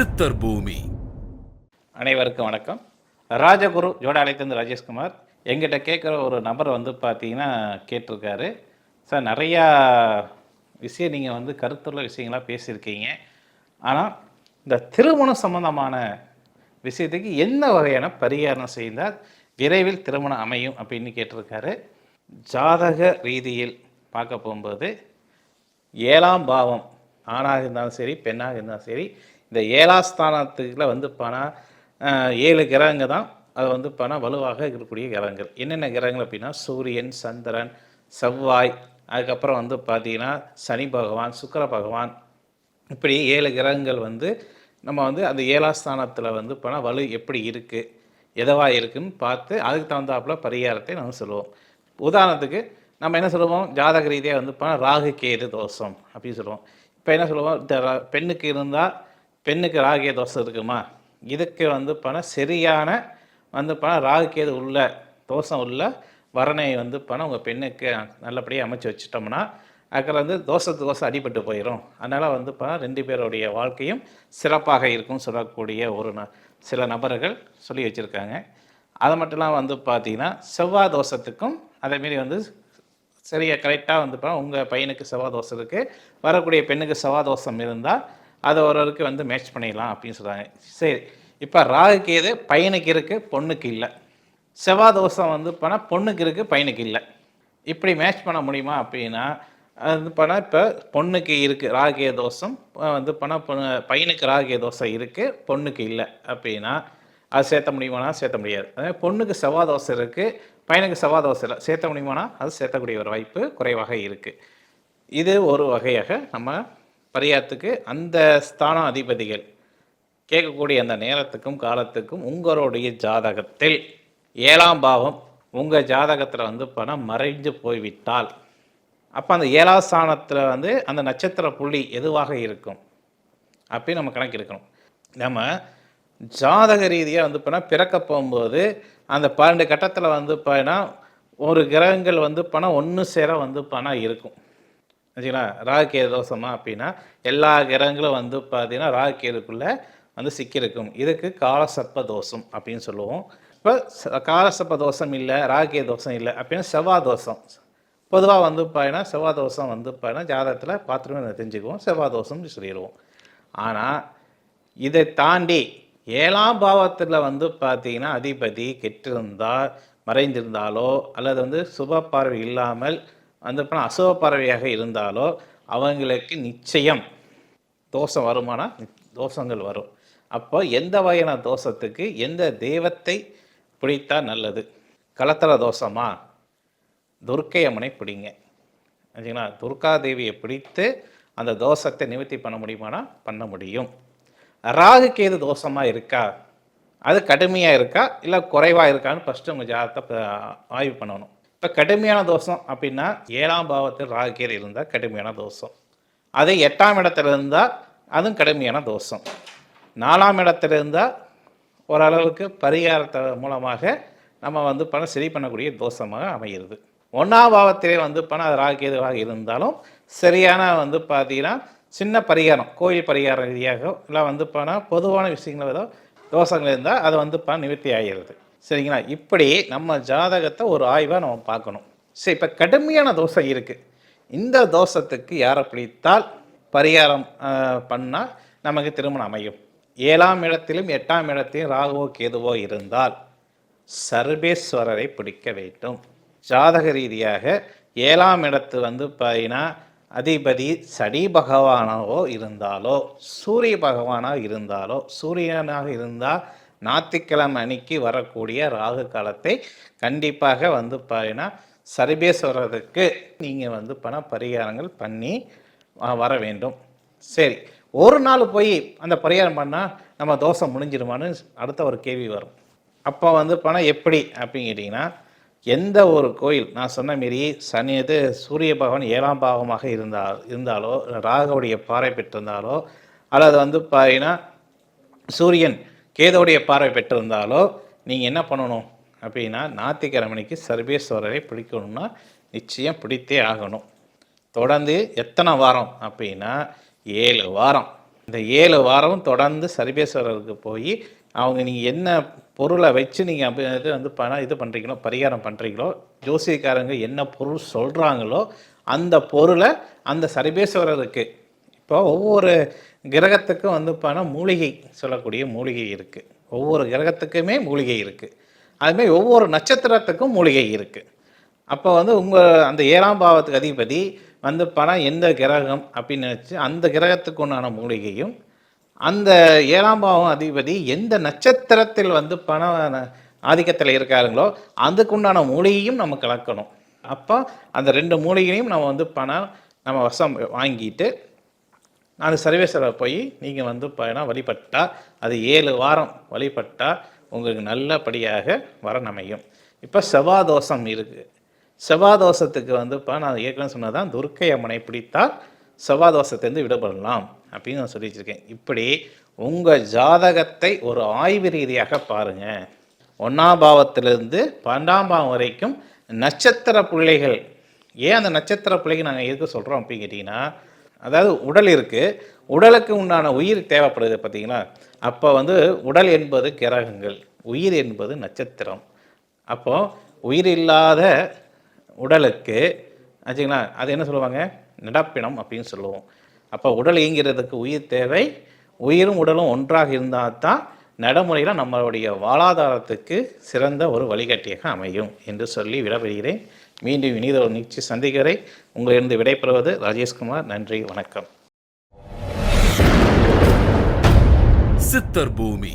சித்தர் பூமி. அனைவருக்கும் வணக்கம். ராஜகுரு ஜோடாலயத்திலிருந்து ராஜேஷ்குமார். எங்கிட்ட கேட்குற ஒரு நபர் வந்து பார்த்தீங்கன்னா கேட்டிருக்காரு, சார் நிறையா விஷயம் நீங்கள் வந்து கருத்துள்ள விஷயங்களாக பேசியிருக்கீங்க. ஆனால் இந்த திருமணம் சம்பந்தமான விஷயத்துக்கு என்ன வகையான பரிகாரம் செய்தால் விரைவில் திருமணம் அமையும் அப்படின்னு கேட்டிருக்காரு. ஜாதக ரீதியில் பார்க்க போகும்போது 7ஆம் பாவம் ஆணாக இருந்தாலும் சரி பெண்ணாக இருந்தாலும் சரி, இந்த 7ஆம் ஸ்தானத்துக்குள்ள வந்து பணம் 7 கிரகங்க தான். அது வந்து பணம் வலுவாக இருக்கக்கூடிய கிரகங்கள் என்னென்ன கிரகங்கள் அப்படின்னா சூரியன், சந்திரன், செவ்வாய், அதுக்கப்புறம் வந்து பார்த்திங்கன்னா சனி பகவான், சுக்கிர பகவான், இப்படி 7 கிரகங்கள் வந்து நம்ம வந்து அந்த 7ஆம் ஸ்தானத்தில் வந்து பணம் வலு எப்படி இருக்குது, எதவாக இருக்குதுன்னு பார்த்து அதுக்கு தகுந்தாப்புல பரிகாரத்தை நம்ம சொல்லுவோம். உதாரணத்துக்கு நம்ம என்ன சொல்லுவோம், ஜாதக ரீதியாக வந்து பணம் ராகு கேது தோஷம் அப்படின்னு சொல்லுவோம். இப்போ என்ன சொல்லுவோம், இந்த பெண்ணுக்கு இருந்தால் பெண்ணுக்கு ராகு தோஷம் இருக்குமா, இதுக்கு வந்து பணம் சரியான வந்து பணம் ராகு கேது உள்ள தோஷம் உள்ள வரனை வந்து பணம் உங்கள் பெண்ணுக்கு நல்லபடியாக அமைச்சு வச்சிட்டோம்னா அதுக்கு வந்து தோஷம் அடிபட்டு போயிடும். அதனால் வந்து பணம் 2 பேருடைய வாழ்க்கையும் சிறப்பாக இருக்கும்னு சொல்லக்கூடிய சில நபர்கள் சொல்லி வச்சுருக்காங்க. அது மட்டும்லாம் வந்து பார்த்திங்கன்னா செவ்வாய் தோஷத்துக்கும் அதேமாரி வந்து சரியாக கரெக்டாக வந்து உங்கள் பையனுக்கு செவ்வாய் தோஷம் இருக்குது, வரக்கூடிய பெண்ணுக்கு செவ்வாய் தோஷம் இருந்தால் அதை ஒருவருக்கு வந்து மேட்ச் பண்ணிடலாம் அப்படின்னு சொல்கிறாங்க. சரி, இப்போ ராகு கேது பையனுக்கு இருக்குது பொண்ணுக்கு இல்லை, செவ்வாய் தோஷம் வந்து பண்ணால் பொண்ணுக்கு இருக்குது பையனுக்கு இல்லை, இப்படி மேட்ச் பண்ண முடியுமா அப்படின்னா அது வந்து பண்ணால் இப்போ பொண்ணுக்கு இருக்குது ராகு தோஷம் வந்து பண்ணால் பையனுக்கு ராகு தோஷம் இருக்குது பொண்ணுக்கு இல்லை அப்படின்னா அது சேர்த்த முடியுமானா சேர்த்த முடியாது. அதே பொண்ணுக்கு செவ்வாய் தோஷம் இருக்குது பையனுக்கு செவ்வாய் தோஷம் இல்லை, சேர்த்த முடியுமானா அது சேர்த்தக்கூடிய ஒரு வாய்ப்பு குறைவாக இருக்குது. இது ஒரு வகையாக நம்ம பரிகாரத்துக்கு அந்த ஸ்தான அதிபதிகள் கேட்கக்கூடிய அந்த நேரத்துக்கும் காலத்துக்கும் உங்களுடைய ஜாதகத்தில் 7ஆம் பாவம் உங்கள் ஜாதகத்தில் வந்து பணம் மறைஞ்சு போய்விட்டால் அப்போ அந்த 7ஆம் ஸ்தானத்தில் வந்து அந்த நட்சத்திர புள்ளி எதுவாக இருக்கும் அப்படின்னு நம்ம கணக்கு எடுக்கணும். நம்ம ஜாதக ரீதியாக வந்து பணம் பிறக்க போகும்போது அந்த 12 கட்டத்தில் வந்து பணம் ஒரு கிரகங்கள் வந்து பணம் ஒன்று சேர வந்து பணம் இருக்கும் சரிங்களா. ராகு கேது தோஷமா அப்படின்னா எல்லா கிரகங்களும் வந்து பார்த்தீங்கன்னா ராகு கேதுக்குள்ளே வந்து சிக்கியிருக்கும். இதுக்கு காலசர்ப்ப தோஷம் அப்படின்னு சொல்லுவோம். இப்போ காலசர்ப்ப தோஷம் இல்லை ராகு கேது தோஷம் இல்லை அப்படின்னா செவ்வாய் தோஷம். பொதுவாக வந்து பார்த்தீங்கன்னா செவ்வாய் தோஷம் வந்து பார்த்தீங்கன்னா ஜாதகத்தில் பார்த்துட்டு தெரிஞ்சுக்குவோம், செவ்வாய் தோஷம்னு சொல்லிடுவோம். ஆனால் இதை தாண்டி 7ஆம் பாவத்தில் வந்து பார்த்தீங்கன்னா அதிபதி கெட்டிருந்தால் மறைந்திருந்தாலோ அல்லது வந்து சுப பார்வை இல்லாமல் வந்து அசுப பார்வையாக இருந்தாலோ அவங்களுக்கு நிச்சயம் தோஷம் வருமானா தோஷங்கள் வரும். அப்போ எந்த வகையான தோஷத்துக்கு எந்த தெய்வத்தை பிடித்தா நல்லது, கலத்தர தோஷமா துர்க்கை அம்மனை பிடிங்க சரிங்களா. துர்கா தேவியை பிடித்து அந்த தோஷத்தை நிவர்த்தி பண்ண முடியுமானா பண்ண முடியும். ராகு கேது தோஷமாக இருக்கா, அது கடுமையாக இருக்கா இல்லை குறைவாக இருக்கான்னு ஃபஸ்ட்டு உங்கள் ஜாதகத்தை ஆய்வு பண்ணணும். இப்போ கடுமையான தோஷம் அப்படின்னா 7ஆம் பாவத்தில் ராகு கேது இருந்தால் கடுமையான தோஷம், அது 8ஆம் இடத்துல இருந்தால் அதுவும் கடுமையான தோஷம், 4ஆம் இடத்துல இருந்தால் ஓரளவுக்கு பரிகாரத்தை மூலமாக நம்ம வந்து பணம் சரி பண்ணக்கூடிய தோஷமாக அமைகிறது. 1ஆம் பாவத்திலே வந்து பணம் அது ராகு கேதுவாக இருந்தாலும் சரியான வந்து பார்த்தீங்கன்னா சின்ன பரிகாரம் கோயில் பரிகாரம் ரீதியாக இல்லை வந்து பணம் பொதுவான விஷயங்கள் ஏதோ தோஷங்கள் இருந்தால் அது வந்து பணம் நிவர்த்தி ஆகிறது சரிங்களா. இப்படி நம்ம ஜாதகத்தை ஒரு ஆய்வாக நம்ம பார்க்கணும். சரி, இப்போ கடுமையான தோஷம் இருக்குது, இந்த தோஷத்துக்கு யாரை பிடித்தால் பரிகாரம் பண்ணால் நமக்கு திருமணம் அமையும். 7ஆம் இடத்திலும் 8ஆம் இடத்திலும் ராகுவோ கேதுவோ இருந்தால் சர்வேஸ்வரரை பிடிக்க வேண்டும். ஜாதக ரீதியாக 7ஆம் இடத்து வந்து பார்த்தீங்கன்னா அதிபதி சனி பகவானாவோ இருந்தாலோ சூரிய பகவானாக இருந்தாலோ, சூரியனாக இருந்தால் ஞாயிற்றுக்கிழமை அன்னைக்கு வரக்கூடிய ராகு காலத்தை கண்டிப்பாக வந்து பார்த்தீங்கன்னா சர்வேஸ்வரருக்கு நீங்கள் வந்து பரிகாரங்கள் பண்ணி வர வேண்டும். சரி, ஒரு நாள் போய் அந்த பரிகாரம் பண்ணால் நம்ம தோஷம் முடிஞ்சிருமான்னு அடுத்த ஒரு கேள்வி வரும். அப்போ வந்து எப்படி அப்படின்னு கேட்டிங்கன்னா எந்த ஒரு கோயில் நான் சொன்ன மாரி சூரிய பகவான் 7ஆம் பாவமாக இருந்தாலோ ராகுவுடைய பார்வை பெற்றிருந்தாலோ அல்லது வந்து பார்த்தீங்கன்னா சூரியன் கேதுவுடைய பார்வை பெற்றிருந்தாலோ நீங்கள் என்ன பண்ணணும் அப்படின்னா ஞாயிற்றுக்கிழமைக்கு சர்வேஸ்வரரை பிடிக்கணும்னா நிச்சயம் பிடித்தே ஆகணும். தொடர்ந்து எத்தனை வாரம் அப்படின்னா 7 வாரம் இந்த 7 வாரம் தொடர்ந்து சர்வேஸ்வரருக்கு போய் அவங்க நீங்கள் என்ன பொருளை வச்சு நீங்கள் இது வந்து பணம் இது பண்ணுறீங்களோ, பரிகாரம் பண்ணுறீங்களோ, ஜோசியக்காரங்க என்ன பொருள் சொல்கிறாங்களோ அந்த பொருளை அந்த சர்வேஸ்வரருக்கு இப்போ ஒவ்வொரு கிரகத்துக்கும் வந்து பணம் மூலிகை சொல்லக்கூடிய மூலிகை இருக்குது. ஒவ்வொரு கிரகத்துக்குமே மூலிகை இருக்குது. அதுமாதிரி ஒவ்வொரு நட்சத்திரத்துக்கும் மூலிகை இருக்குது. அப்போ வந்து உங்கள் அந்த 7ஆம் பாவத்துக்கு அதிபதி வந்து பணம் எந்த கிரகம் அப்படின்னு நினச்சி அந்த கிரகத்துக்கு உண்டான மூலிகையும், அந்த 7ஆம் பாவம் அதிபதி எந்த நட்சத்திரத்தில் வந்து பணம் ஆதிக்கத்தில் இருக்காருங்களோ அதுக்கு உண்டான மூலிகையும் நம்ம கலக்கணும். அப்போ அந்த 2 மூலிகையும் நம்ம வந்து பணம் நம்ம வசம் வாங்கிட்டு அந்த சர்வேஸ்வரர் போய் நீங்கள் வந்து பணம் வழிபட்டால், அது 7 வாரம் வழிபட்டால் உங்களுக்கு நல்லபடியாக வரன் அமையும். இப்போ செவ்வாதோஷம் இருக்குது. செவ்வாதோஷத்துக்கு வந்து இப்போ நான் ஏற்கனவே சொன்னதான், துர்க்கை அம்மனை பிடித்தால் செவ்வாதோஷத்துலேருந்து விடுபடலாம் அப்படின்னு நான் சொல்லி வச்சுருக்கேன். இப்படி உங்கள் ஜாதகத்தை ஒரு ஆய்வு ரீதியாக பாருங்கள். 1ஆம் பாவத்திலிருந்து 12ஆம் பாவம் வரைக்கும் நட்சத்திர பிள்ளைகள். ஏன் அந்த நட்சத்திர பிள்ளைகள் நாங்கள் எதுக்கு சொல்கிறோம் அப்படின்னு கேட்டிங்கன்னா, அதாவது உடல் இருக்குது, உடலுக்கு உண்டான உயிர் தேவைப்படுது பார்த்தீங்களா. அப்போ வந்து உடல் என்பது கிரகங்கள், உயிர் என்பது நட்சத்திரம். அப்போது உயிர் இல்லாத உடலுக்கு ஆச்சுங்களா, அது என்ன சொல்லுவாங்க, நடப்பினம் அப்படின்னு சொல்லுவோம். அப்போ உடல் இயங்கிறதுக்கு உயிர் தேவை. உயிரும் உடலும் ஒன்றாக இருந்தால் தான் நடைமுறையில் நம்மளுடைய வாழ்வாதாரத்துக்கு சிறந்த ஒரு வழிகாட்டியாக அமையும் என்று சொல்லி விடைபெறுகிறேன். மீண்டும் இனித ஒரு நிகழ்ச்சி சந்திக்கிறேன். உங்களிடம் விடைபெறுவது ராஜேஷ்குமார். நன்றி, வணக்கம். சித்தர் பூமி.